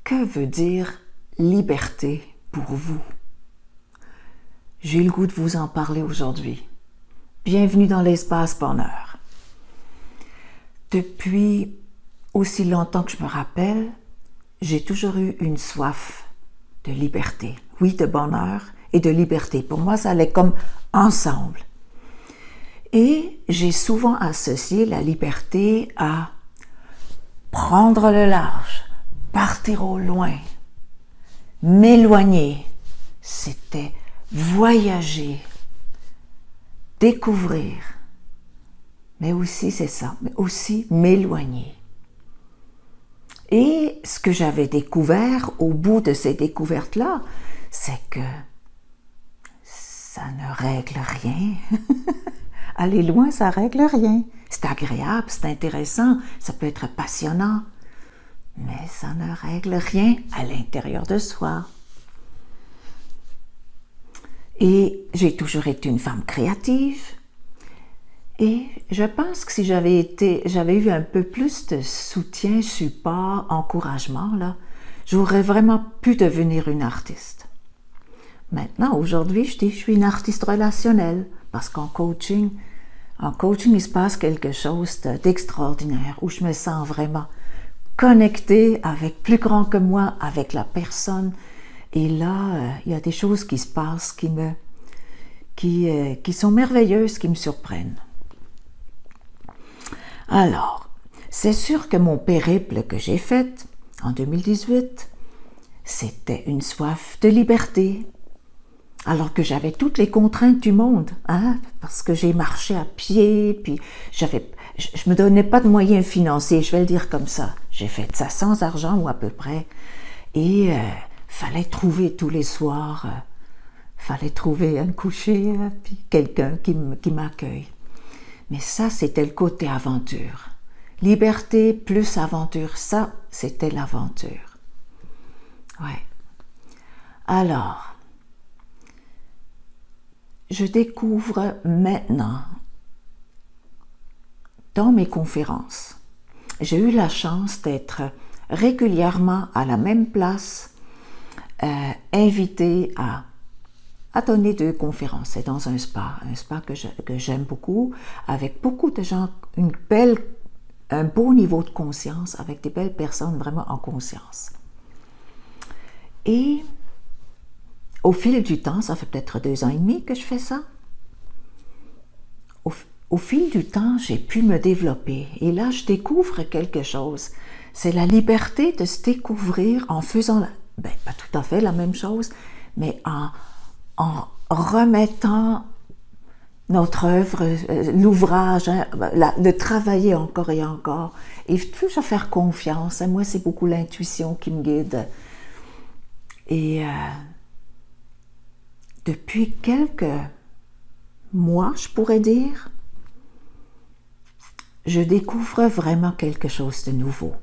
Que veut dire liberté pour vous? J'ai le goût de vous en parler aujourd'hui. Bienvenue dans l'espace bonheur. Depuis aussi longtemps que je me rappelle, j'ai toujours eu une soif de liberté. Oui, de bonheur et de liberté. Pour moi, ça allait comme ensemble. Et j'ai souvent associé la liberté à prendre le large, partir au loin, m'éloigner. C'était voyager, découvrir. Mais aussi, c'est ça, mais aussi m'éloigner. Et ce que j'avais découvert au bout de ces découvertes-là, c'est que ça ne règle rien. Aller loin, ça règle rien. C'est agréable, c'est intéressant, ça peut être passionnant, mais ça ne règle rien à l'intérieur de soi. Et j'ai toujours été une femme créative. Et je pense que si j'avais eu un peu plus de soutien, support, encouragement, là, j'aurais vraiment pu devenir une artiste. Maintenant, aujourd'hui, je dis que je suis une artiste relationnelle, parce qu'en coaching, il se passe quelque chose d'extraordinaire, où je me sens vraiment connectée avec plus grand que moi, avec la personne. Et là, il y a des choses qui se passent qui sont merveilleuses, qui me surprennent. Alors, c'est sûr que mon périple que j'ai fait en 2018, c'était une soif de liberté. Alors que j'avais toutes les contraintes du monde, parce que j'ai marché à pied, puis je me donnais pas de moyens financiers, je vais le dire comme ça. J'ai fait ça sans argent ou à peu près. Et fallait trouver tous les soirs, fallait trouver un coucher, puis quelqu'un qui m'accueille. Mais ça, c'était le côté aventure. Liberté plus aventure, ça, c'était l'aventure. Ouais. Alors, je découvre maintenant, dans mes conférences, j'ai eu la chance d'être régulièrement à la même place, invitée à donner 2 conférences. C'est dans un spa que j'aime beaucoup, avec beaucoup de gens, un beau niveau de conscience, avec des belles personnes vraiment en conscience. Et au fil du temps, ça fait peut-être 2 ans et demi que je fais ça. Au fil du temps, j'ai pu me développer. Et là, je découvre quelque chose. C'est la liberté de se découvrir en faisant, pas tout à fait la même chose, mais en remettant notre œuvre, l'ouvrage, de travailler encore et encore. Et toujours faire confiance. Moi, c'est beaucoup l'intuition qui me guide. Et depuis quelques mois, je pourrais dire, je découvre vraiment quelque chose de nouveau.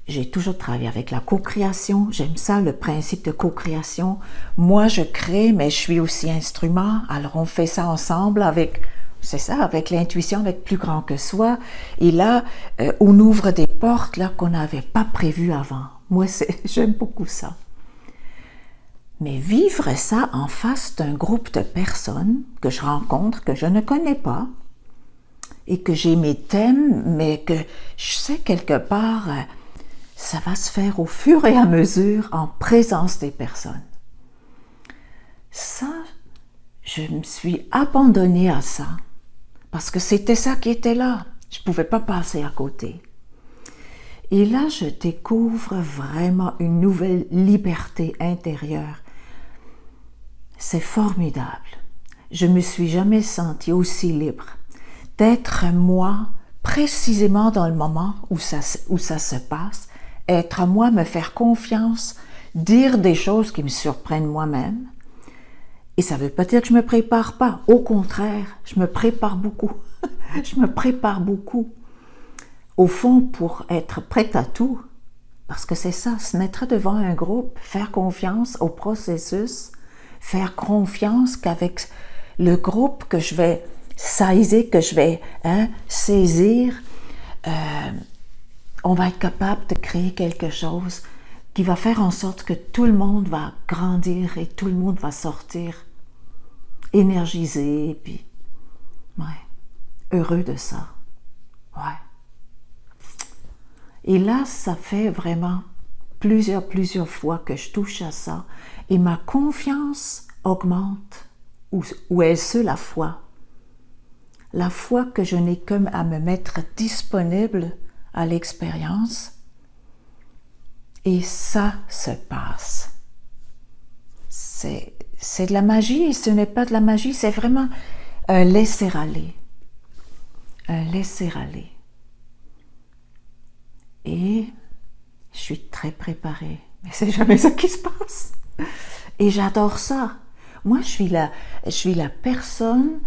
J'ai toujours travaillé avec la co-création. J'aime ça, le principe de co-création. Moi, je crée, mais je suis aussi instrument. Alors, on fait ça ensemble avec l'intuition, avec plus grand que soi. Et là, on ouvre des portes là qu'on n'avait pas prévues avant. Moi, j'aime beaucoup ça. Mais vivre ça en face d'un groupe de personnes que je rencontre, que je ne connais pas, et que j'ai mes thèmes, mais que je sais quelque part, ça va se faire au fur et à mesure en présence des personnes. Ça, je me suis abandonnée à ça, parce que c'était ça qui était là. Je ne pouvais pas passer à côté. Et là, je découvre vraiment une nouvelle liberté intérieure. C'est formidable. Je me suis jamais sentie aussi libre d'être moi précisément dans le moment où ça se passe, être moi, me faire confiance, dire des choses qui me surprennent moi-même. Et ça ne veut pas dire que je ne me prépare pas. Au contraire, je me prépare beaucoup. Je me prépare beaucoup. Au fond, pour être prête à tout. Parce que c'est ça, se mettre devant un groupe, faire confiance au processus, faire confiance qu'avec le groupe que je vais saisir, que je vais saisir, on va être capable de créer quelque chose qui va faire en sorte que tout le monde va grandir et tout le monde va sortir énergisé, et puis, ouais, heureux de ça. Ouais. Et là, ça fait vraiment plusieurs fois que je touche à ça et ma confiance augmente. Ou est-ce la foi? La foi que je n'ai qu'à me mettre disponible à l'expérience et ça se passe. C'est de la magie et ce n'est pas de la magie, c'est vraiment un laisser-aller. Un laisser-aller. Et je suis très préparée, mais c'est jamais ça qui se passe. Et j'adore ça. Moi, je suis la personne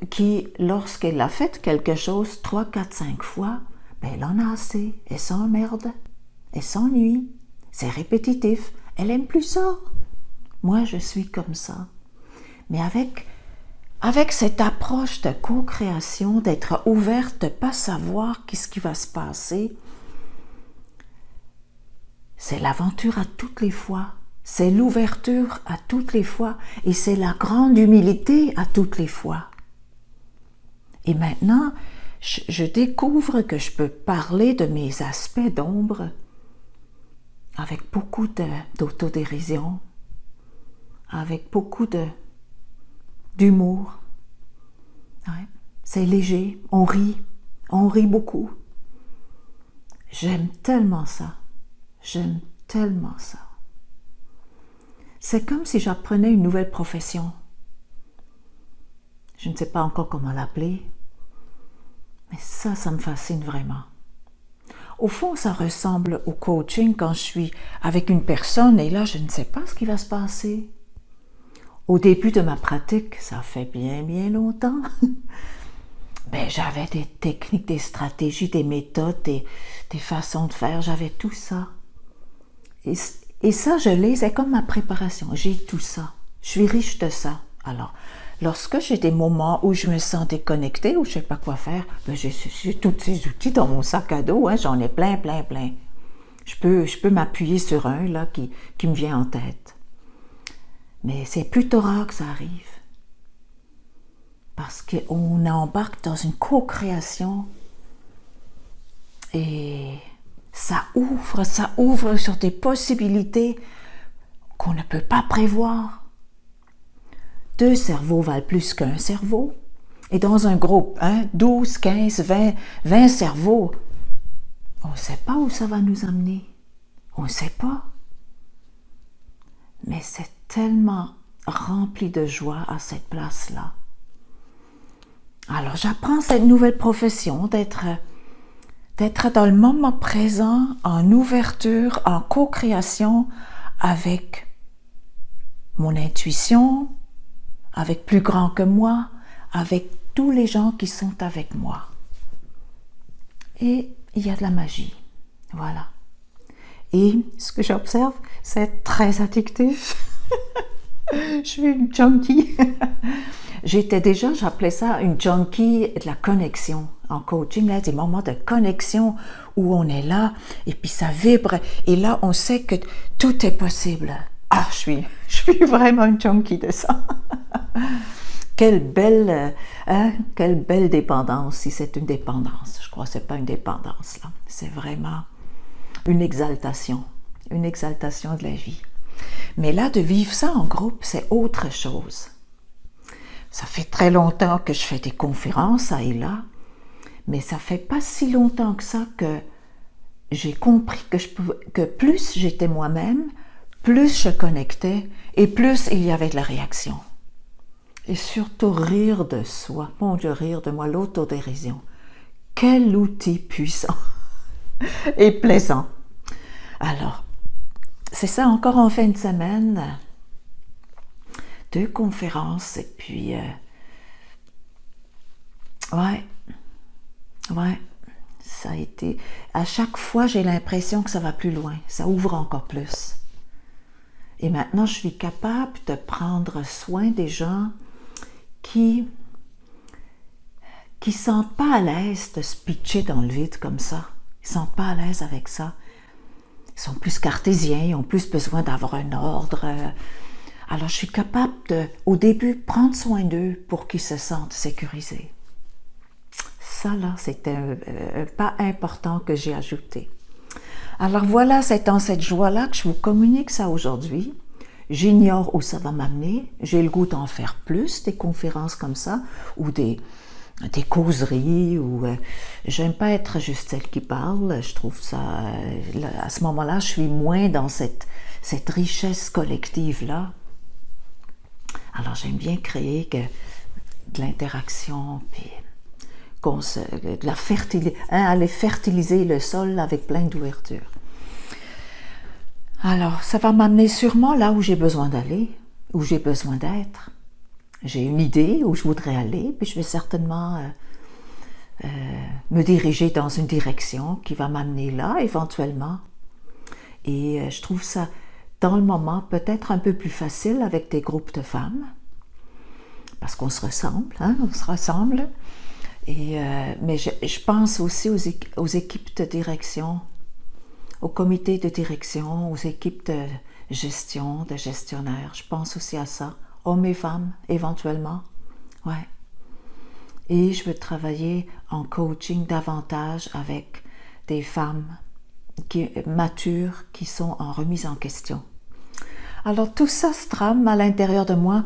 qui, lorsqu'elle a fait quelque chose 3, 4, 5 fois, ben elle en a assez, elle s'emmerde, elle s'ennuie, c'est répétitif, elle aime plus ça. Moi, je suis comme ça. Mais avec cette approche de co-création, d'être ouverte, de ne pas savoir qu'est-ce qui va se passer, c'est l'aventure à toutes les fois, c'est l'ouverture à toutes les fois et c'est la grande humilité à toutes les fois. Et maintenant, je découvre que je peux parler de mes aspects d'ombre avec beaucoup d'autodérision, avec beaucoup d'humour. Ouais, c'est léger, on rit beaucoup. J'aime tellement ça. J'aime tellement ça. C'est comme si j'apprenais une nouvelle profession. Je ne sais pas encore comment l'appeler, mais ça me fascine vraiment. Au fond, ça ressemble au coaching quand je suis avec une personne et là, je ne sais pas ce qui va se passer. Au début de ma pratique, ça fait bien longtemps, ben, j'avais des techniques, des stratégies, des méthodes, des façons de faire, j'avais tout ça. Et ça, je l'ai, c'est comme ma préparation, j'ai tout ça. Je suis riche de ça. Alors, lorsque j'ai des moments où je me sens déconnectée, où je ne sais pas quoi faire, ben j'ai tous ces outils dans mon sac à dos, hein, j'en ai plein. Je peux m'appuyer sur un là qui me vient en tête. Mais c'est plutôt rare que ça arrive. Parce qu'on embarque dans une co-création et ça ouvre sur des possibilités qu'on ne peut pas prévoir. 2 cerveaux valent plus qu'un cerveau. Et dans un groupe, 12, 15, 20 cerveaux, on ne sait pas où ça va nous amener. On ne sait pas. Mais c'est tellement rempli de joie à cette place-là. Alors j'apprends cette nouvelle profession d'être dans le moment présent, en ouverture, en co-création avec mon intuition, avec plus grand que moi, avec tous les gens qui sont avec moi. Et il y a de la magie, voilà. Et ce que j'observe, c'est très addictif. Je suis une junkie. J'appelais ça une junkie de la connexion. En coaching, là, des moments de connexion où on est là et puis ça vibre et là, on sait que tout est possible. Ah, je suis vraiment une junkie de ça. Quelle belle dépendance, si c'est une dépendance. Je crois que ce n'est pas une dépendance, là. C'est vraiment une exaltation de la vie. Mais là, de vivre ça en groupe, c'est autre chose. Ça fait très longtemps que je fais des conférences, ça et là, mais ça fait pas si longtemps que ça que j'ai compris que plus j'étais moi-même, plus je connectais et plus il y avait de la réaction. Et surtout rire de soi, mon Dieu, rire de moi, l'autodérision. Quel outil puissant et plaisant. Alors, c'est ça encore en fin de semaine. 2 conférences et puis ouais, ça a été, à chaque fois j'ai l'impression que ça va plus loin, ça ouvre encore plus. Et maintenant je suis capable de prendre soin des gens qui sentent pas à l'aise de se pitcher dans le vide comme ça, ils sentent pas à l'aise avec ça. Ils sont plus cartésiens, ils ont plus besoin d'avoir un ordre. Alors, je suis capable de, au début, prendre soin d'eux pour qu'ils se sentent sécurisés. Ça, là, c'est un pas important que j'ai ajouté. Alors voilà, c'est dans cette joie-là que je vous communique ça aujourd'hui. J'ignore où ça va m'amener. J'ai le goût d'en faire plus, des conférences comme ça, ou des causeries, ou j'aime pas être juste celle qui parle. Je trouve ça, à ce moment-là, je suis moins dans cette richesse collective-là. Alors j'aime bien créer de l'interaction, puis de la fertiliser, aller fertiliser le sol avec plein d'ouverture. Alors, ça va m'amener sûrement là où j'ai besoin d'aller, où j'ai besoin d'être. J'ai une idée où je voudrais aller, puis je vais certainement me diriger dans une direction qui va m'amener là, éventuellement. Et je trouve ça, dans le moment, peut-être un peu plus facile avec des groupes de femmes, parce qu'on se ressemble, hein, on se ressemble. Mais je pense aussi aux équipes de direction, aux comités de direction, aux équipes de gestion, de gestionnaires. Je pense aussi à ça, hommes et femmes, éventuellement. Ouais. Et je veux travailler en coaching davantage avec des femmes matures qui sont en remise en question. Alors tout ça se trame à l'intérieur de moi.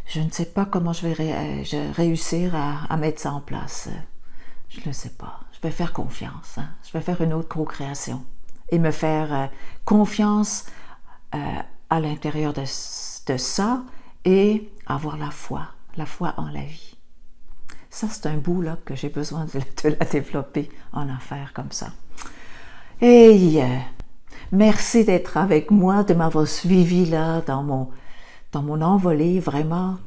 Je ne sais pas comment je vais réussir à mettre ça en place. Je ne le sais pas. Je vais faire confiance. Hein? Je vais faire une autre co-création et me faire confiance à l'intérieur de ça et avoir la foi en la vie. Ça, c'est un bout là que j'ai besoin de la développer en affaires comme ça. Et merci d'être avec moi, de m'avoir suivi là dans mon envolée vraiment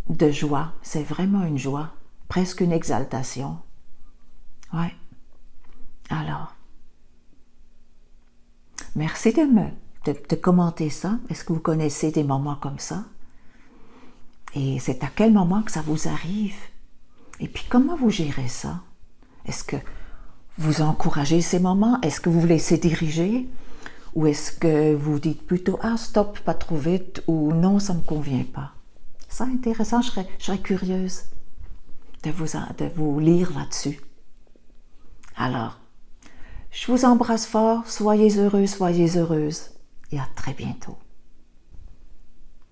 de joie. C'est vraiment une joie, presque une exaltation. Ouais. Alors, merci de commenter ça. Est-ce que vous connaissez des moments comme ça? Et c'est à quel moment que ça vous arrive? Et puis comment vous gérez ça? Est-ce que vous encouragez ces moments? Est-ce que vous vous laissez diriger? Ou est-ce que vous dites plutôt « Ah, stop, pas trop vite » ou « Non, ça ne me convient pas ». C'est intéressant, je serais curieuse de vous lire là-dessus. Alors, je vous embrasse fort, soyez heureux, soyez heureuse et à très bientôt.